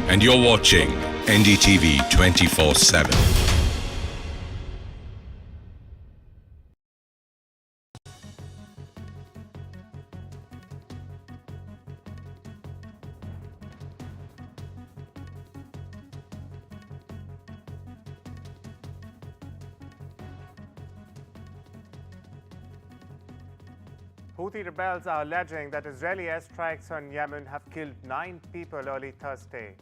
and you're watching NDTV 24/7. Houthi rebels are alleging that Israeli airstrikes on Yemen have killed 9 people early Thursday.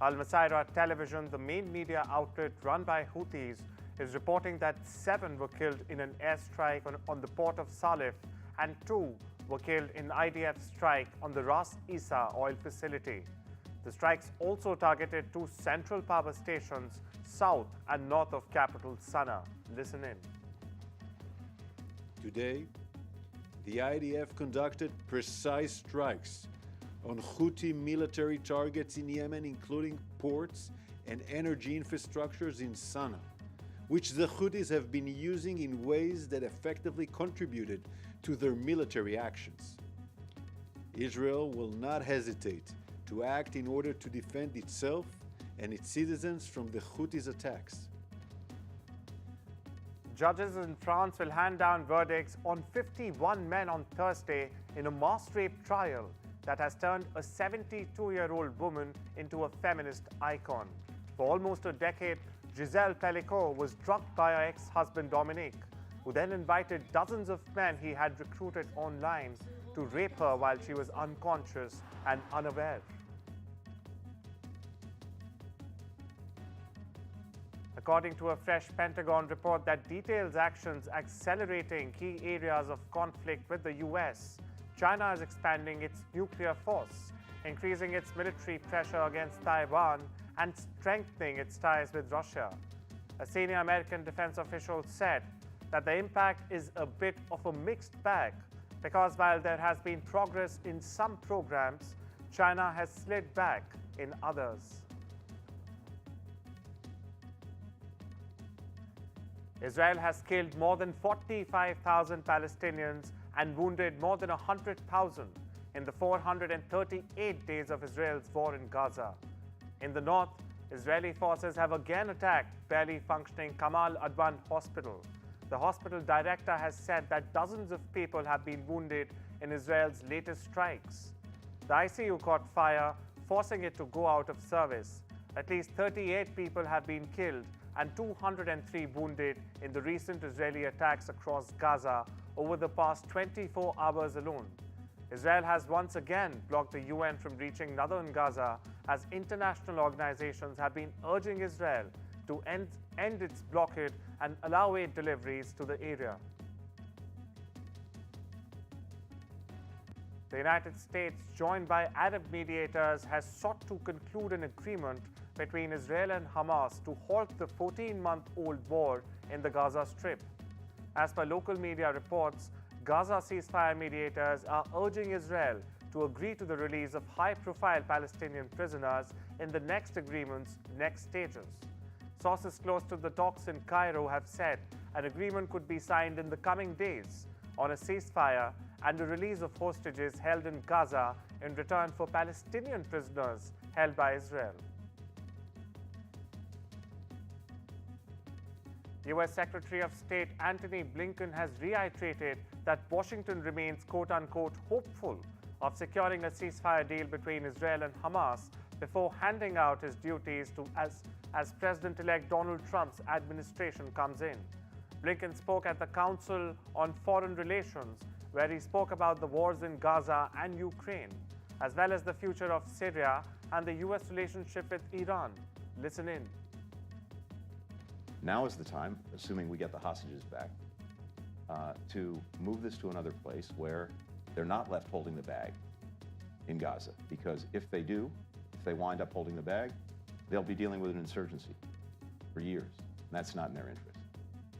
Al Masirah Television, the main media outlet run by Houthis, is reporting that 7 were killed in an airstrike on the port of Salif and 2 were killed in IDF strike on the Ras Isa oil facility. The strikes also targeted 2 central power stations south and north of capital Sana'a. Listen in. Today, the IDF conducted precise strikes on Houthi military targets in Yemen, including ports and energy infrastructures in Sana'a, which the Houthis have been using in ways that effectively contributed to their military actions. Israel will not hesitate to act in order to defend itself and its citizens from the Houthis' attacks. Judges in France will hand down verdicts on 51 men on Thursday in a mass rape trial that has turned a 72-year-old woman into a feminist icon. For almost a decade, Gisèle Pellicot was drugged by her ex-husband Dominique, who then invited dozens of men he had recruited online to rape her while she was unconscious and unaware. According to a fresh Pentagon report that details actions accelerating key areas of conflict with the US, China is expanding its nuclear force, increasing its military pressure against Taiwan, and strengthening its ties with Russia. A senior American defense official said that the impact is a bit of a mixed bag because while there has been progress in some programs, China has slid back in others. Israel has killed more than 45,000 Palestinians and wounded more than 100,000 in the 438 days of Israel's war in Gaza. In the north, Israeli forces have again attacked barely functioning Kamal Adwan Hospital. The hospital director has said that dozens of people have been wounded in Israel's latest strikes. The ICU caught fire, forcing it to go out of service. At least 38 people have been killed and 203 wounded in the recent Israeli attacks across Gaza over the past 24 hours alone. Israel has once again blocked the UN from reaching northern Gaza as international organizations have been urging Israel to end its blockade and allow aid deliveries to the area. The United States, joined by Arab mediators, has sought to conclude an agreement between Israel and Hamas to halt the 14-month-old war in the Gaza Strip. As per local media reports, Gaza ceasefire mediators are urging Israel to agree to the release of high-profile Palestinian prisoners in the next agreement's next stages. Sources close to the talks in Cairo have said an agreement could be signed in the coming days on a ceasefire and the release of hostages held in Gaza in return for Palestinian prisoners held by Israel. U.S. Secretary of State Antony Blinken has reiterated that Washington remains quote-unquote hopeful of securing a ceasefire deal between Israel and Hamas before handing out his duties to as President-elect Donald Trump's administration comes in. Blinken spoke at the Council on Foreign Relations, where he spoke about the wars in Gaza and Ukraine, as well as the future of Syria and the U.S. relationship with Iran. Listen in. Now is the time, assuming we get the hostages back, to move this to another place where they're not left holding the bag in Gaza. Because if they do, if they wind up holding the bag, they'll be dealing with an insurgency for years. And that's not in their interest.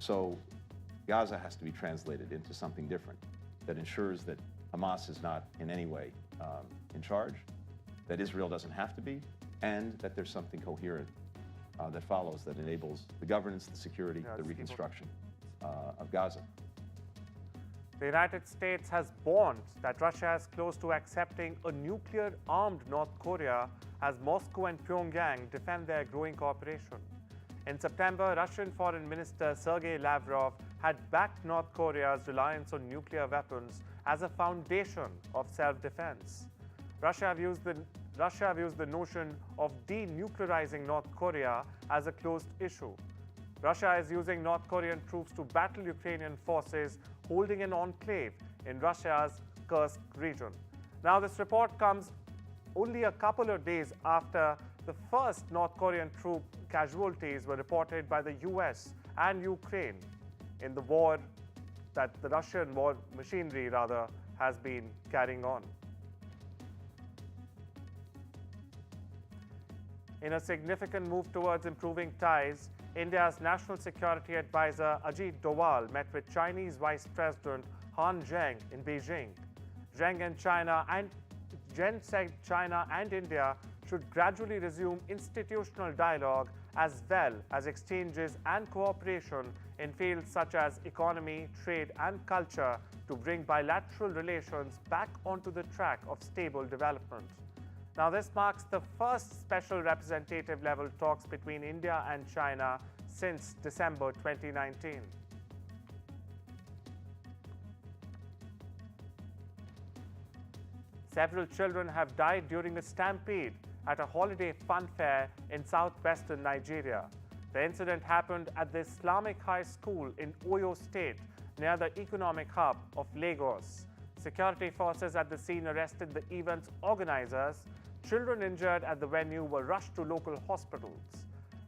So Gaza has to be translated into something different that ensures that Hamas is not in any way in charge, that Israel doesn't have to be, and that there's something coherent that follows that enables the governance, the security, the reconstruction of Gaza. The United States has warned that Russia is close to accepting a nuclear-armed North Korea as Moscow and Pyongyang defend their growing cooperation. In September, Russian Foreign Minister Sergei Lavrov had backed North Korea's reliance on nuclear weapons as a foundation of self-defense. Russia views the notion of denuclearizing North Korea as a closed issue. Russia is using North Korean troops to battle Ukrainian forces holding an enclave in Russia's Kursk region. Now, this report comes only a couple of days after the first North Korean troop casualties were reported by the US and Ukraine in the war that the Russian war machinery has been carrying on. In a significant move towards improving ties, India's National Security Advisor Ajit Doval met with Chinese Vice President Han Zheng in Beijing. Zheng said China and India should gradually resume institutional dialogue as well as exchanges and cooperation in fields such as economy, trade and culture to bring bilateral relations back onto the track of stable development. Now, this marks the first special representative level talks between India and China since December 2019. Several children have died during a stampede at a holiday fun fair in southwestern Nigeria. The incident happened at the Islamic High School in Oyo State, near the economic hub of Lagos. Security forces at the scene arrested the event's organizers. Children injured at the venue were rushed to local hospitals.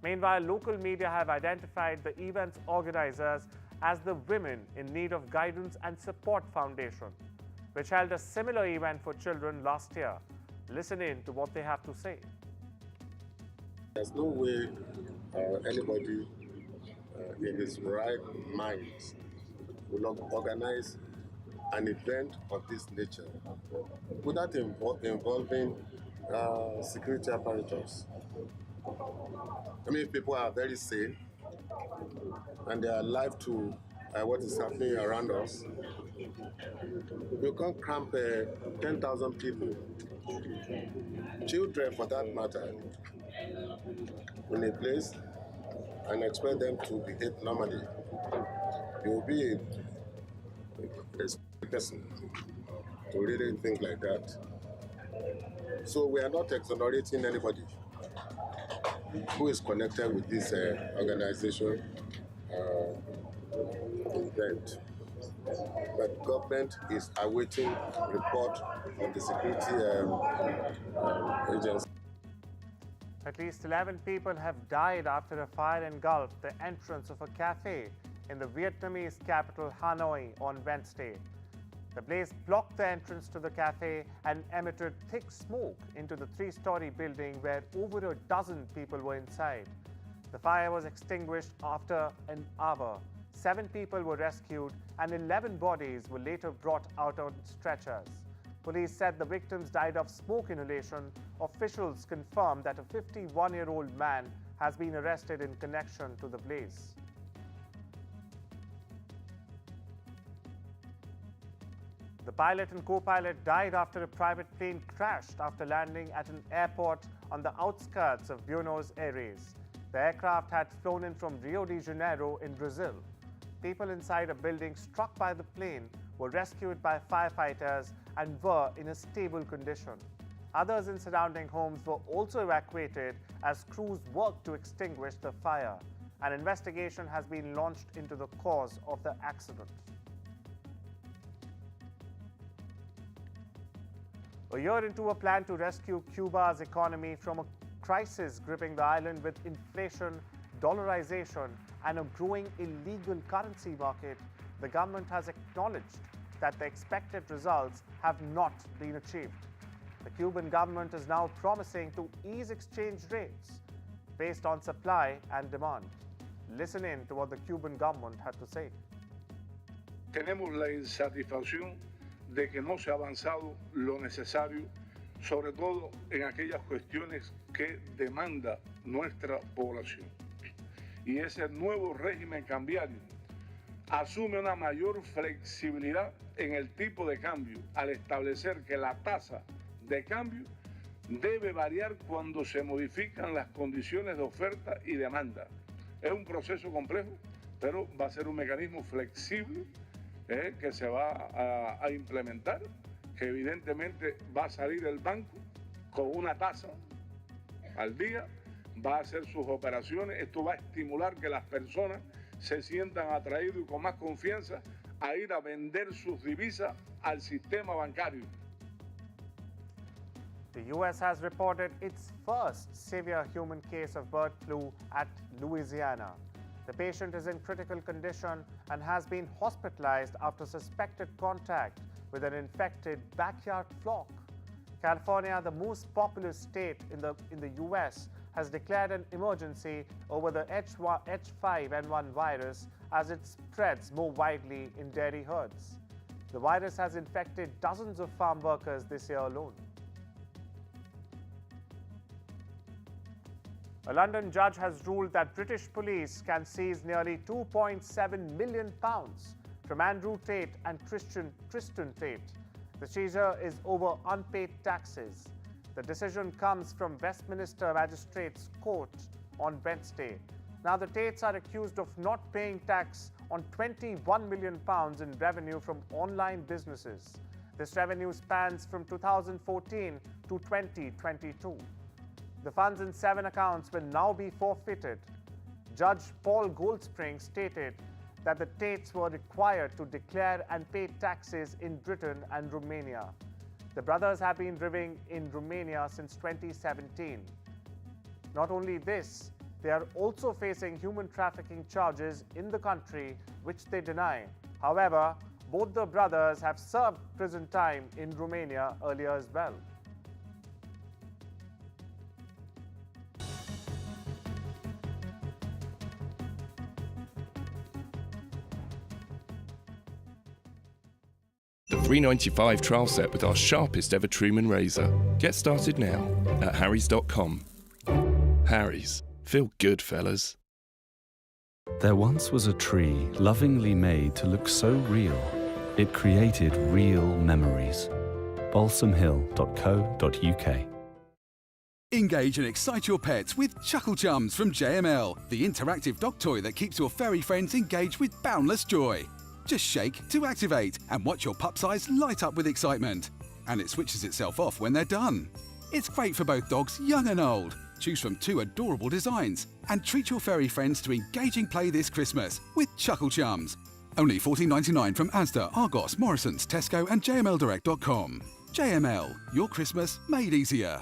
Meanwhile, local media have identified the event's organizers as the Women in Need of Guidance and Support Foundation, which held a similar event for children last year. Listen in to what they have to say. There's no way anybody in his right mind will organize an event of this nature without involving security apparatus. I mean, people are very sane and they are alive to what is happening around us. You can't camp 10,000 people, children for that matter, in a place and expect them to behave normally. You will be a person to really think like that. So we are not exonerating anybody who is connected with this organization event. But government is awaiting report from the security agency. At least 11 people have died after a fire engulfed the entrance of a cafe in the Vietnamese capital Hanoi on Wednesday. The blaze blocked the entrance to the cafe and emitted thick smoke into the three-story building where over a dozen people were inside. The fire was extinguished after an hour. 7 people were rescued and 11 bodies were later brought out on stretchers. Police said the victims died of smoke inhalation. Officials confirmed that a 51-year-old man has been arrested in connection to the blaze. The pilot and co-pilot died after a private plane crashed after landing at an airport on the outskirts of Buenos Aires. The aircraft had flown in from Rio de Janeiro in Brazil. People inside a building struck by the plane were rescued by firefighters and were in a stable condition. Others in surrounding homes were also evacuated as crews worked to extinguish the fire. An investigation has been launched into the cause of the accident. A year into a plan to rescue Cuba's economy from a crisis gripping the island with inflation, dollarization, and a growing illegal currency market, the government has acknowledged that the expected results have not been achieved. The Cuban government is now promising to ease exchange rates based on supply and demand. Listen in to what the Cuban government had to say. Tenemos la insatisfacción de que no se ha avanzado lo necesario, sobre todo en aquellas cuestiones que demanda nuestra población. Y ese nuevo régimen cambiario asume una mayor flexibilidad en el tipo de cambio al establecer que la tasa de cambio debe variar cuando se modifican las condiciones de oferta y demanda. Es un proceso complejo, pero va a ser un mecanismo flexible que se va a implementar, que evidentemente va a salir el banco con una tasa al día, va a hacer sus operaciones. Esto va a estimular que las personas se sientan atraídos y con más confianza a ir a vender sus divisas al sistema bancario. The U.S. has reported its first severe human case of bird flu at Louisiana. The patient is in critical condition and has been hospitalized after suspected contact with an infected backyard flock. California, the most populous state in the U.S., has declared an emergency over the H5N1 virus as it spreads more widely in dairy herds. The virus has infected dozens of farm workers this year alone. A London judge has ruled that British police can seize nearly £2.7 million from Andrew Tate and Tristan Tate. The seizure is over unpaid taxes. The decision comes from Westminster Magistrates Court on Wednesday. Now, the Tates are accused of not paying tax on £21 million in revenue from online businesses. This revenue spans from 2014 to 2022. The funds in 7 accounts will now be forfeited. Judge Paul Goldspring stated that the Tates were required to declare and pay taxes in Britain and Romania. The brothers have been living in Romania since 2017. Not only this, they are also facing human trafficking charges in the country, which they deny. However, both the brothers have served prison time in Romania earlier as well. The $3.95 trial set with our sharpest ever Truman razor. Get started now at harrys.com. Harry's. Feel good, fellas. There once was a tree lovingly made to look so real, it created real memories. balsamhill.co.uk. Engage and excite your pets with Chuckle Chums from JML, the interactive dog toy that keeps your furry friends engaged with boundless joy. Just shake to activate and watch your pup's eyes light up with excitement. And it switches itself off when they're done. It's great for both dogs, young and old. Choose from 2 adorable designs and treat your furry friends to engaging play this Christmas with Chuckle Chums. Only $14.99 from Asda, Argos, Morrisons, Tesco and jmldirect.com. JML, your Christmas made easier.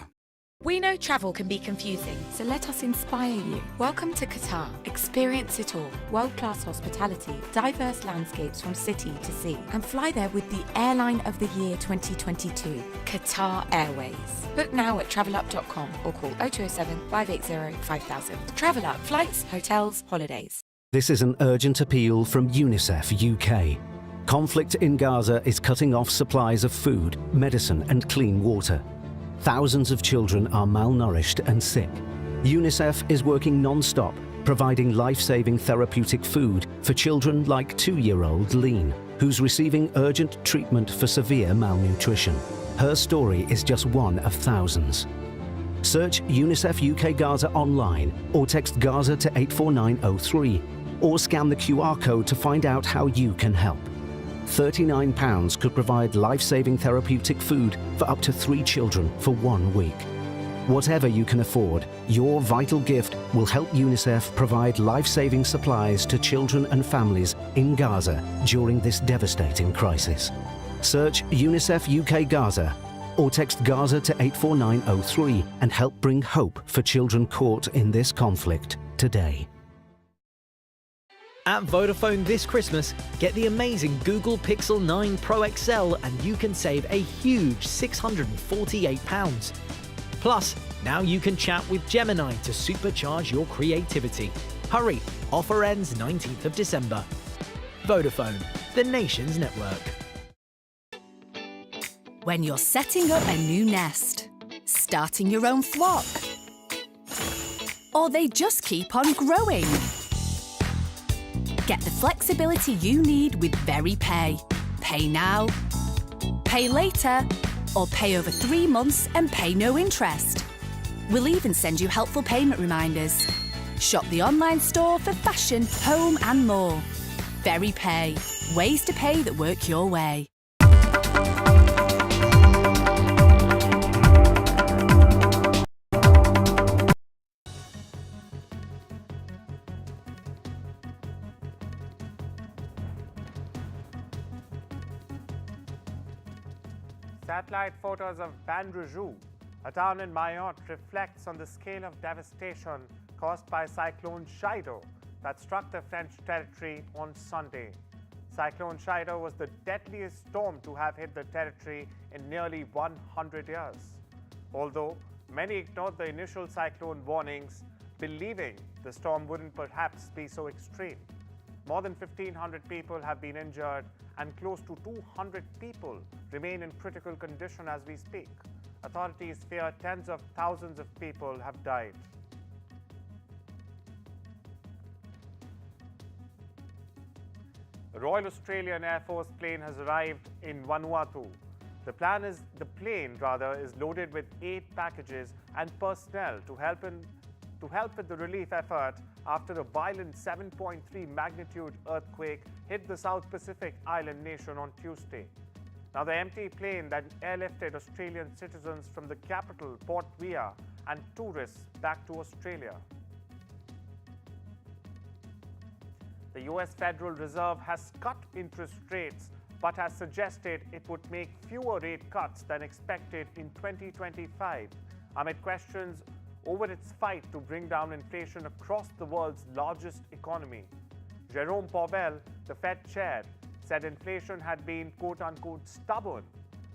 We know travel can be confusing, so let us inspire you. Welcome to Qatar. Experience it all. World-class hospitality, diverse landscapes from city to sea, and fly there with the Airline of the Year 2022, Qatar Airways. Book now at travelup.com or call 0207 580 5000. Travel Up, flights, hotels, holidays. This is an urgent appeal from UNICEF UK. Conflict in Gaza is cutting off supplies of food, medicine and clean water. Thousands of children are malnourished and sick. UNICEF is working non-stop, providing life-saving therapeutic food for children like 2-year-old Lean, who's receiving urgent treatment for severe malnutrition. Her story is just one of thousands. Search UNICEF UK Gaza online or text Gaza to 84903 or scan the QR code to find out how you can help. £39 could provide life-saving therapeutic food for up to 3 children for 1 week. Whatever you can afford, your vital gift will help UNICEF provide life-saving supplies to children and families in Gaza during this devastating crisis. Search UNICEF UK Gaza or text Gaza to 84903 and help bring hope for children caught in this conflict today. At Vodafone this Christmas, get the amazing Google Pixel 9 Pro XL and you can save a huge £648. Plus, now you can chat with Gemini to supercharge your creativity. Hurry, offer ends 19th of December. Vodafone, the nation's network. When you're setting up a new nest, starting your own flock, or they just keep on growing. Get the flexibility you need with VeryPay. Pay now, pay later, or pay over 3 months and pay no interest. We'll even send you helpful payment reminders. Shop the online store for fashion, home and more. VeryPay. Ways to pay that work your way. Satellite photos of Vanuatu, a town in Mayotte, reflects on the scale of devastation caused by Cyclone Chido that struck the French territory on Sunday. Cyclone Chido was the deadliest storm to have hit the territory in nearly 100 years. Although many ignored the initial cyclone warnings, believing the storm wouldn't perhaps be so extreme. More than 1,500 people have been injured and close to 200 people remain in critical condition as we speak. Authorities fear tens of thousands of people have died. A Royal Australian Air Force plane has arrived in Vanuatu. The plane is loaded with 8 packages and personnel to help with the relief effort after a violent 7.3 magnitude earthquake hit the South Pacific island nation on Tuesday. Now, the empty plane that airlifted Australian citizens from the capital, Port Vila, and tourists back to Australia. The US Federal Reserve has cut interest rates but has suggested it would make fewer rate cuts than expected in 2025 amid questions over its fight to bring down inflation across the world's largest economy. Jerome Powell, the Fed chair, said inflation had been quote-unquote stubborn,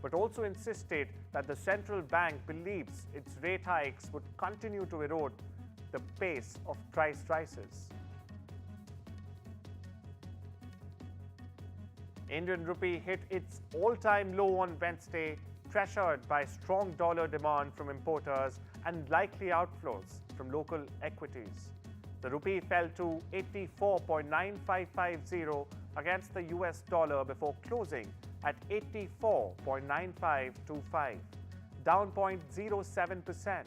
but also insisted that the central bank believes its rate hikes would continue to erode the pace of price rises. Indian rupee hit its all-time low on Wednesday, pressured by strong dollar demand from importers and likely outflows from local equities. The rupee fell to 84.9550 against the US dollar before closing at 84.9525, down 0.07%.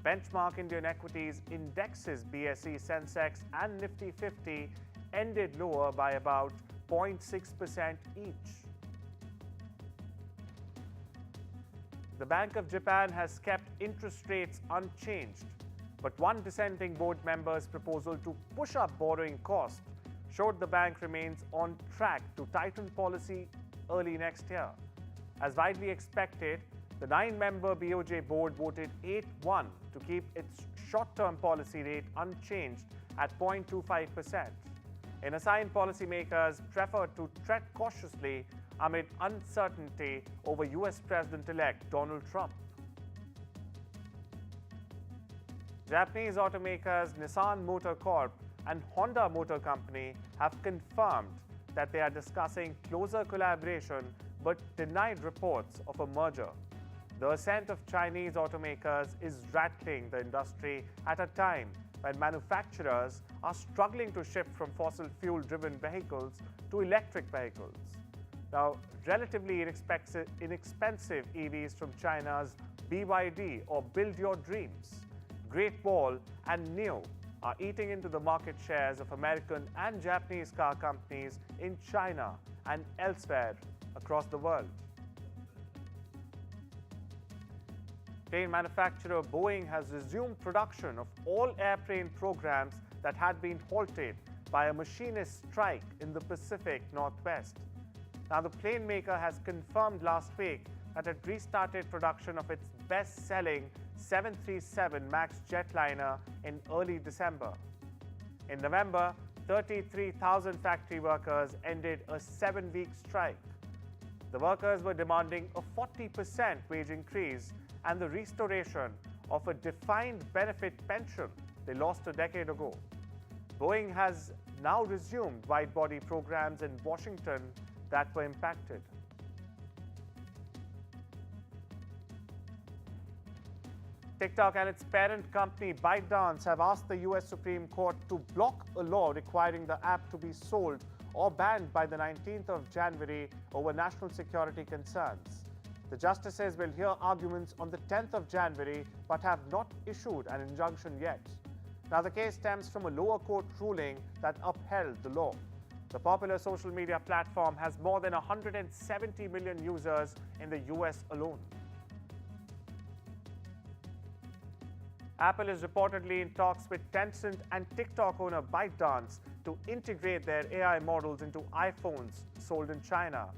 Benchmark Indian equities indexes BSE, Sensex and Nifty 50 ended lower by about 0.6% each. The Bank of Japan has kept interest rates unchanged, but one dissenting board member's proposal to push up borrowing costs showed the bank remains on track to tighten policy early next year. As widely expected, the 9-member BOJ board voted 8-1 to keep its short-term policy rate unchanged at 0.25%. In a sign, policymakers preferred to tread cautiously amid uncertainty over US President-elect Donald Trump. Japanese automakers Nissan Motor Corp and Honda Motor Company have confirmed that they are discussing closer collaboration but denied reports of a merger. The ascent of Chinese automakers is rattling the industry at a time when manufacturers are struggling to shift from fossil fuel-driven vehicles to electric vehicles. Now, relatively inexpensive EVs from China's BYD or Build Your Dreams, Great Wall and NIO are eating into the market shares of American and Japanese car companies in China and elsewhere across the world. Plane manufacturer Boeing has resumed production of all airplane programs that had been halted by a machinist strike in the Pacific Northwest. Now, the plane maker has confirmed last week that it restarted production of its best-selling 737 MAX jetliner in early December. In November, 33,000 factory workers ended a 7-week strike. The workers were demanding a 40% wage increase and the restoration of a defined benefit pension they lost a decade ago. Boeing has now resumed wide-body programs in Washington that were impacted. TikTok and its parent company ByteDance have asked the US Supreme Court to block a law requiring the app to be sold or banned by the 19th of January over national security concerns. The justices will hear arguments on the 10th of January but have not issued an injunction yet. Now, the case stems from a lower court ruling that upheld the law. The popular social media platform has more than 170 million users in the US alone. Apple is reportedly in talks with Tencent and TikTok owner ByteDance to integrate their AI models into iPhones sold in China.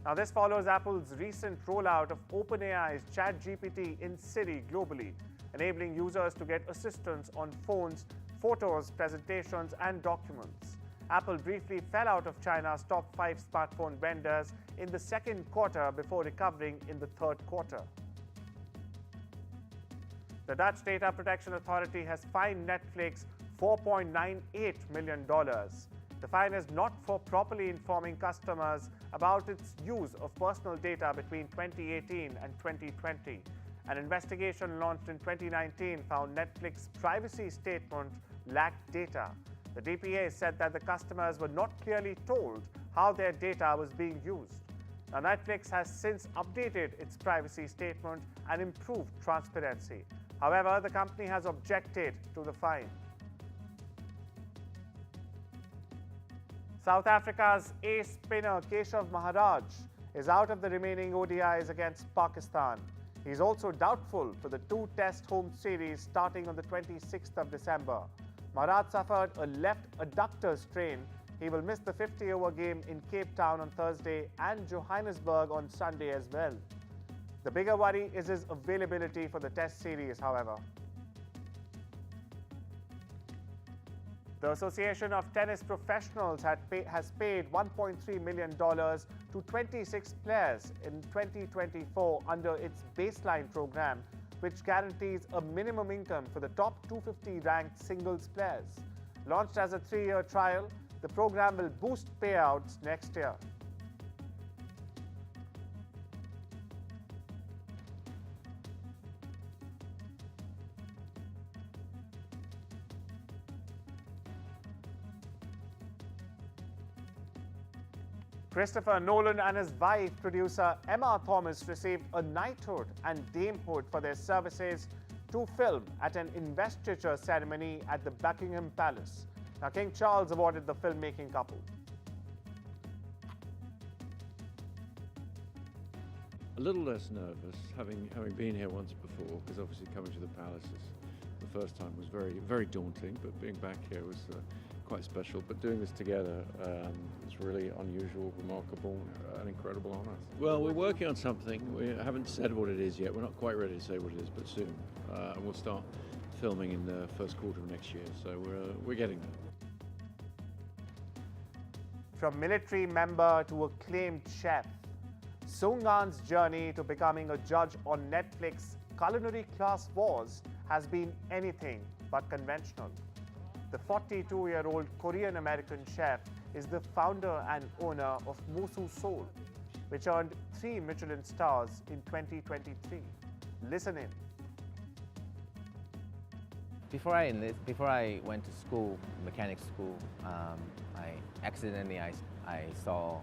Now, this follows Apple's recent rollout of OpenAI's ChatGPT in Siri globally, enabling users to get assistance on phones, photos, presentations, and documents. Apple briefly fell out of China's top 5 smartphone vendors in the second quarter before recovering in the third quarter. The Dutch Data Protection Authority has fined Netflix $4.98 million. The fine is not for properly informing customers about its use of personal data between 2018 and 2020. An investigation launched in 2019 found Netflix's privacy statement lacked data. The DPA said that the customers were not clearly told how their data was being used. Now, Netflix has since updated its privacy statement and improved transparency. However, the company has objected to the fine. South Africa's ace spinner Keshav Maharaj is out of the remaining ODIs against Pakistan. He's also doubtful for the 2-test home series starting on the 26th of December. Maharaj suffered a left adductor strain. He will miss the 50-over game in Cape Town on Thursday and Johannesburg on Sunday as well. The bigger worry is his availability for the test series, however. The Association of Tennis Professionals has paid $1.3 million to 26 players in 2024 under its baseline program, which guarantees a minimum income for the top 250 ranked singles players. Launched as a 3-year trial, the program will boost payouts next year. Christopher Nolan and his wife, producer Emma Thomas, received a knighthood and damehood for their services to film at an investiture ceremony at the Buckingham Palace. Now, King Charles awarded the filmmaking couple. A little less nervous, having been here once before, because obviously coming to the palace the first time was very daunting, but being back here was quite special. But doing this together is really unusual, remarkable, an incredible honour. Well, we're working on something. We haven't said what it is yet. We're not quite ready to say what it is, but soon. And we'll start filming in the first quarter of next year, so we're getting there. From military member to acclaimed chef, Sungan's journey to becoming a judge on Netflix Culinary Class Wars has been anything but conventional. The 42-year-old Korean-American chef is the founder and owner of Musu Seoul, which earned 3 Michelin stars in 2023. Listen in. Before I went to school, mechanic school, I saw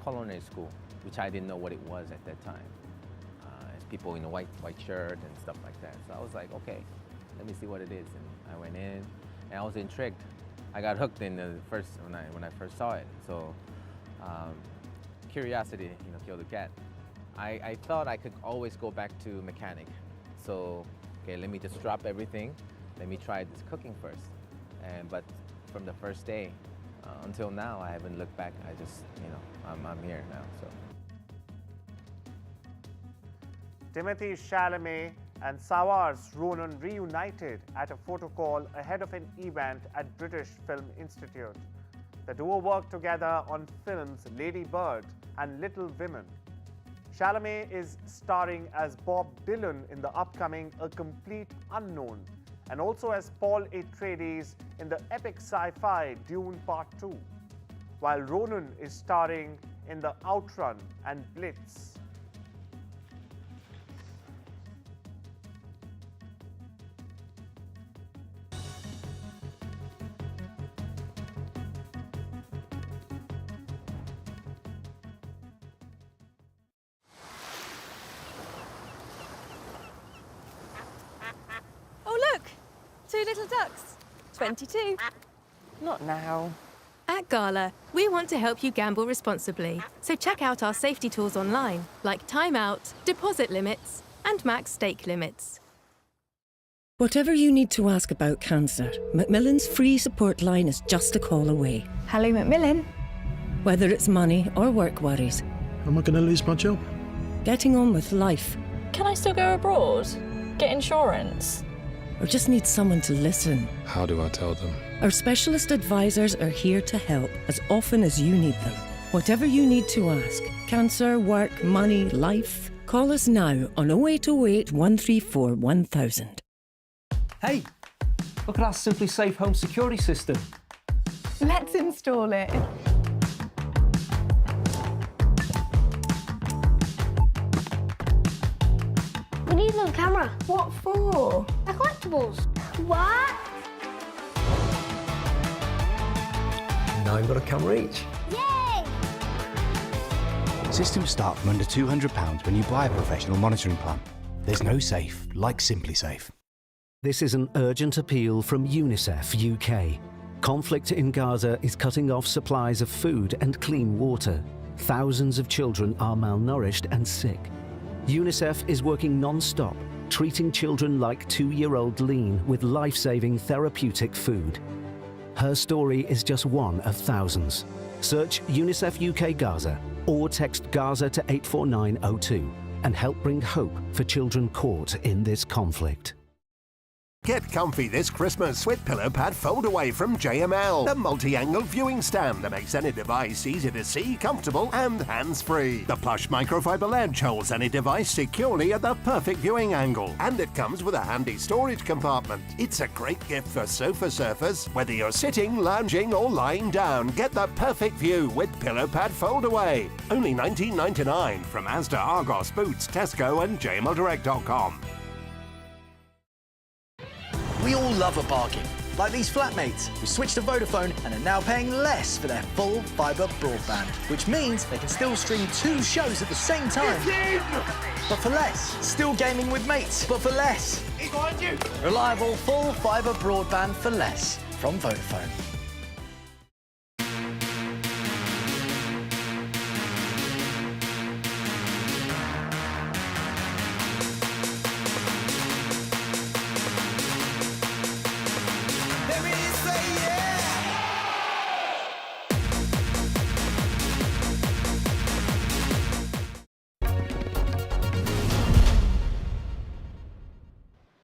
culinary school, which I didn't know what it was at that time. It's people in a white shirt and stuff like that. So I was like, okay, let me see what it is. And I went in, and I was intrigued. I got hooked in the first when I first saw it. So curiosity, killed the cat. I thought I could always go back to mechanic. So okay, let me just drop everything. Let me try this cooking first. But from the first day until now, I haven't looked back. I just, I'm here now. So. Timothy Chalamet and Sawar's Ronan reunited at a photo call ahead of an event at British Film Institute. The duo worked together on films Lady Bird and Little Women. Chalamet is starring as Bob Dylan in the upcoming A Complete Unknown, and also as Paul Atreides in the epic sci-fi Dune Part 2, while Ronan is starring in The Outrun and Blitz. 2 little ducks. 22. Not now. At Gala, we want to help you gamble responsibly. So check out our safety tools online, like timeout, deposit limits, and max stake limits. Whatever you need to ask about cancer, Macmillan's free support line is just a call away. Hello, Macmillan. Whether it's money or work worries. Am I going to lose my job? Getting on with life. Can I still go abroad? Get insurance? Or just need someone to listen. How do I tell them? Our specialist advisors are here to help as often as you need them. Whatever you need to ask, cancer, work, money, life, call us now on 0808 134 1000. Hey, look at our Simply Safe home security system. Let's install it. We need them on camera. What for? They're collectibles. What? Now you've got a camera each. Yay! Systems start from under £200 when you buy a professional monitoring plan. There's no safe like Simply Safe. This is an urgent appeal from UNICEF UK. Conflict in Gaza is cutting off supplies of food and clean water. Thousands of children are malnourished and sick. UNICEF is working non-stop, treating children like 2-year-old Lean with life-saving therapeutic food. Her story is just one of thousands. Search UNICEF UK Gaza or text Gaza to 84902 and help bring hope for children caught in this conflict. Get comfy this Christmas with Pillow Pad Fold Away from JML, the multi-angle viewing stand that makes any device easy to see, comfortable and hands-free. The plush microfiber ledge holds any device securely at the perfect viewing angle, and it comes with a handy storage compartment. It's a great gift for sofa surfers. Whether you're sitting, lounging or lying down, get the perfect view with Pillow Pad Fold Away. Only $19.99 from Asda, Argos, Boots, Tesco and jmldirect.com. We all love a bargain, like these flatmates who switched to Vodafone and are now paying less for their full fibre broadband, which means they can still stream 2 shows at the same time. But for less. Still gaming with mates, but for less. He's behind you. Reliable full fibre broadband for less from Vodafone.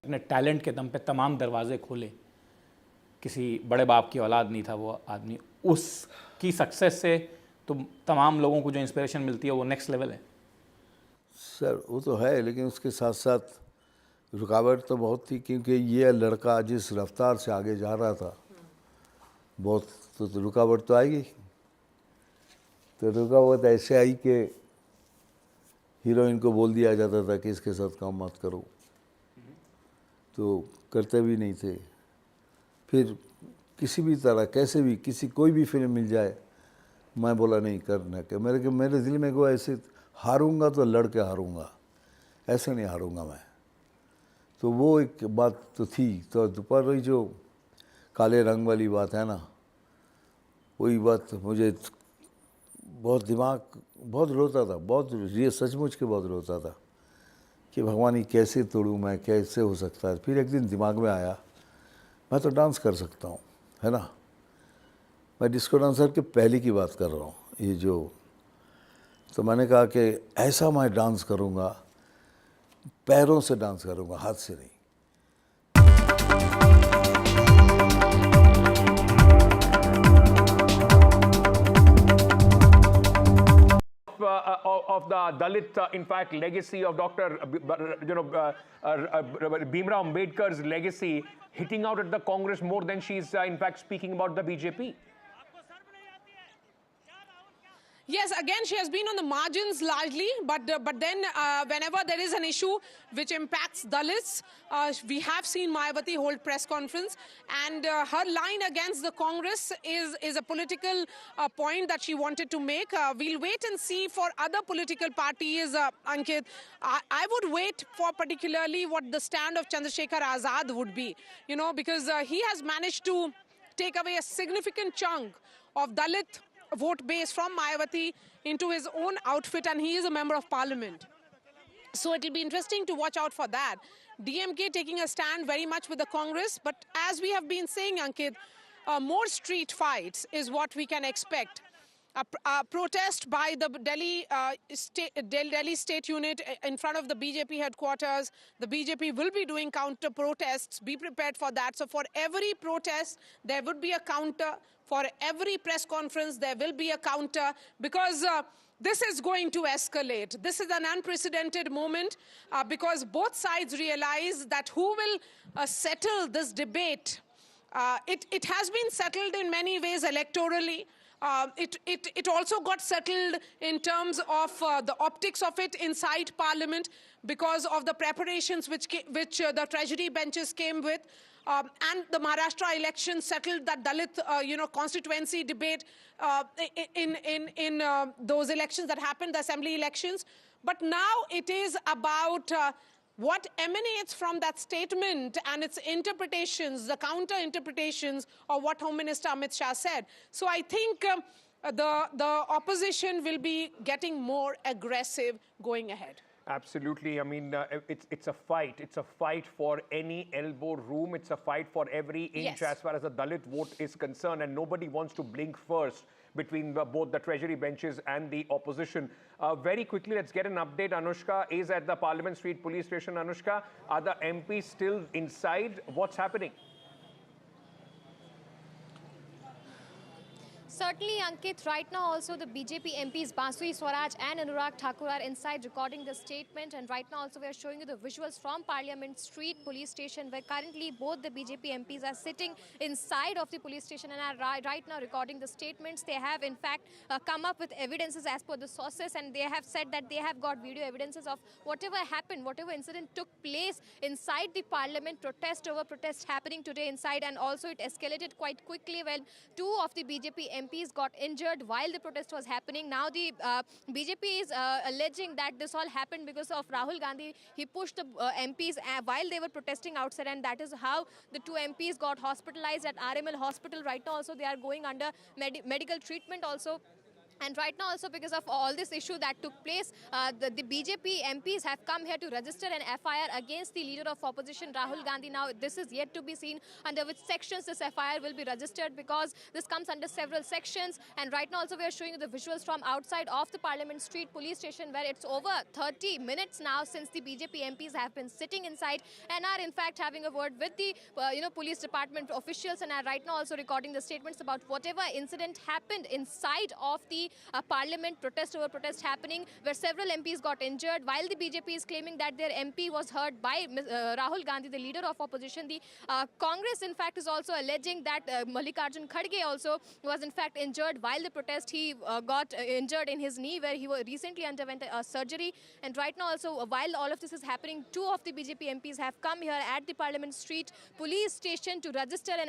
अपने talent के दम पे तमाम दरवाजे खोले। किसी बड़े बाप की औलाद नहीं था वो आदमी, उसकी सक्सेस से तो तमाम लोगों को जो इंस्पिरेशन मिलती है वो नेक्स्ट लेवल है। सर वो तो है, लेकिन उसके साथ साथ रुकावट तो बहुत थी, क्योंकि ये लड़का जिस रफ्तार से आगे जा रहा था बहुत, तो रुकावट तो आएगी। तो रुकावट ऐसे आई कि हीरोइन को बोल दिया जाता था कि इसके साथ काम मत करो, तो करते भी नहीं थे। फिर किसी भी तरह कैसे भी कोई भी फिल्म मिल जाए, मैं बोला नहीं करना क्या। मेरे दिल में को ऐसे हारूंगा तो लड़ के हारूंगा, ऐसे नहीं हारूंगा मैं। तो वो एक बात तो थी। तो दोपहर वही जो काले रंग वाली बात है ना, वही बात मुझे बहुत दिमाग बहुत रोता था, बहुत ये सचमुच के बहुत रोता था कि भगवान ये कैसे तोड़ूँ मैं, कैसे हो सकता है। फिर एक दिन दिमाग में आया मैं तो डांस कर सकता हूँ, है ना। मैं डिस्को डांसर के पहले की बात कर रहा हूँ ये जो। तो मैंने कहा कि ऐसा मैं डांस करूँगा, पैरों से डांस करूँगा, हाथ से नहीं। Of the Dalit, in fact, legacy of Dr. Bhimrao Ambedkar's legacy hitting out at the Congress more than she's, in fact, speaking about the BJP. Yes, again, she has been on the margins largely, but then whenever there is an issue which impacts Dalits, we have seen Mayawati hold press conference, and her line against the Congress is a political point that she wanted to make. We'll wait and see for other political parties, Ankit. I would wait for particularly what the stand of Chandrasekhar Azad would be, you know, because he has managed to take away a significant chunk of Dalit vote base from Mayawati into his own outfit, and he is a member of parliament. So it'll be interesting to watch out for that. DMK taking a stand very much with the Congress, but as we have been saying, Ankit, more street fights is what we can expect. A protest by the Delhi State Unit in front of the BJP headquarters. The BJP will be doing counter protests. Be prepared for that. So for every protest, there would be a counter. For every press conference, there will be a counter, because this is going to escalate. This is an unprecedented moment because both sides realize that who will settle this debate. It has been settled in many ways electorally. It also got settled in terms of the optics of it inside Parliament because of the preparations which the Treasury benches came with. And the Maharashtra election settled that Dalit, constituency debate in those elections that happened, the assembly elections. But now it is about what emanates from that statement and its interpretations, the counter interpretations of what Home Minister Amit Shah said. So I think the opposition will be getting more aggressive going ahead. Absolutely. I mean, it's a fight. It's a fight for any elbow room. It's a fight for every inch as far as the Dalit vote is concerned. And nobody wants to blink first between both the Treasury benches and the opposition. Very quickly, let's get an update. Anushka is at the Parliament Street Police Station. Anushka, are the MPs still inside? What's happening? Certainly, Ankit, right now also the BJP MPs Basui Swaraj and Anurag Thakur are inside recording the statement, and right now also we are showing you the visuals from Parliament Street Police Station, where currently both the BJP MPs are sitting inside of the police station and are right now recording the statements. They have in fact come up with evidences as per the sources, and they have said that they have got video evidences of whatever happened, whatever incident took place inside the Parliament, protest over protest happening today inside, and also it escalated quite quickly when two of the BJP MPs got injured while the protest was happening. Now the BJP is alleging that this all happened because of Rahul Gandhi. He pushed the MPs while they were protesting outside, and that is how the two MPs got hospitalized at RML hospital. Right now also they are going under medical treatment also. And right now also because of all this issue that took place, the BJP MPs have come here to register an FIR against the leader of opposition, Rahul Gandhi. Now this is yet to be seen under which sections this FIR will be registered, because this comes under several sections. And right now also we are showing you the visuals from outside of the Parliament Street Police Station, where it's over 30 minutes now since the BJP MPs have been sitting inside and are in fact having a word with the police department officials, and are right now also recording the statements about whatever incident happened inside of the Parliament, protest over protest happening, where several MPs got injured, while the BJP is claiming that their MP was hurt by Rahul Gandhi, the leader of opposition. The Congress in fact is also alleging that Mallikarjun Kharge also was in fact injured while the protest. He got injured in his knee, where he recently underwent a surgery. And right now also, while all of this is happening, two of the BJP MPs have come here at the Parliament Street Police Station to register an